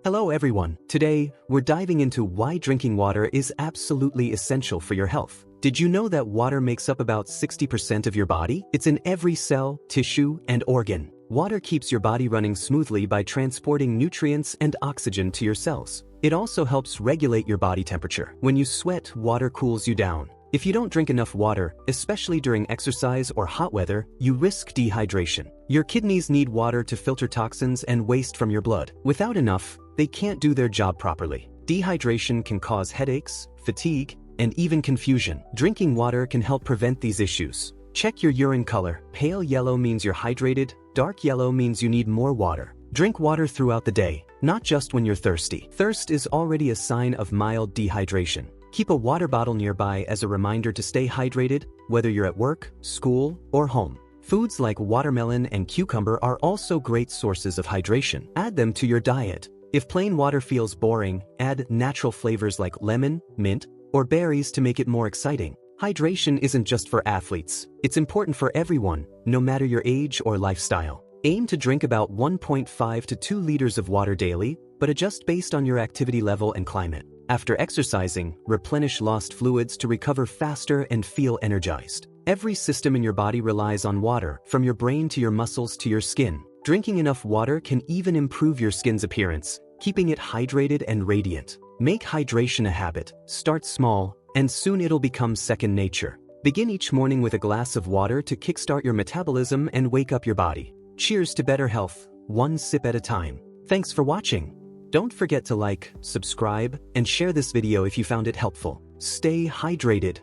Hello everyone. Today, we're diving into why drinking water is absolutely essential for your health. Did you know that water makes up about 60% of your body? It's in every cell, tissue, and organ. Water keeps your body running smoothly by transporting nutrients and oxygen to your cells. It also helps regulate your body temperature. When you sweat, water cools you down. If you don't drink enough water, especially during exercise or hot weather, you risk dehydration. Your kidneys need water to filter toxins and waste from your blood. Without enough, they can't do their job properly. Dehydration can cause headaches, fatigue, and even confusion. Drinking water can help prevent these issues. Check your urine color. Pale yellow means you're hydrated, dark yellow means you need more water. Drink water throughout the day, not just when you're thirsty. Thirst is already a sign of mild dehydration. Keep a water bottle nearby as a reminder to stay hydrated, whether you're at work, school, or home. Foods like watermelon and cucumber are also great sources of hydration. Add them to your diet. If plain water feels boring, add natural flavors like lemon, mint, or berries to make it more exciting. Hydration isn't just for athletes. It's important for everyone, no matter your age or lifestyle. Aim to drink about 1.5 to 2 liters of water daily, but adjust based on your activity level and climate. After exercising, replenish lost fluids to recover faster and feel energized. Every system in your body relies on water, from your brain to your muscles to your skin. Drinking enough water can even improve your skin's appearance, keeping it hydrated and radiant. Make hydration a habit. Start small, and soon it'll become second nature. Begin each morning with a glass of water to kickstart your metabolism and wake up your body. Cheers to better health, one sip at a time. Thanks for watching. Don't forget to like, subscribe, and share this video if you found it helpful. Stay hydrated.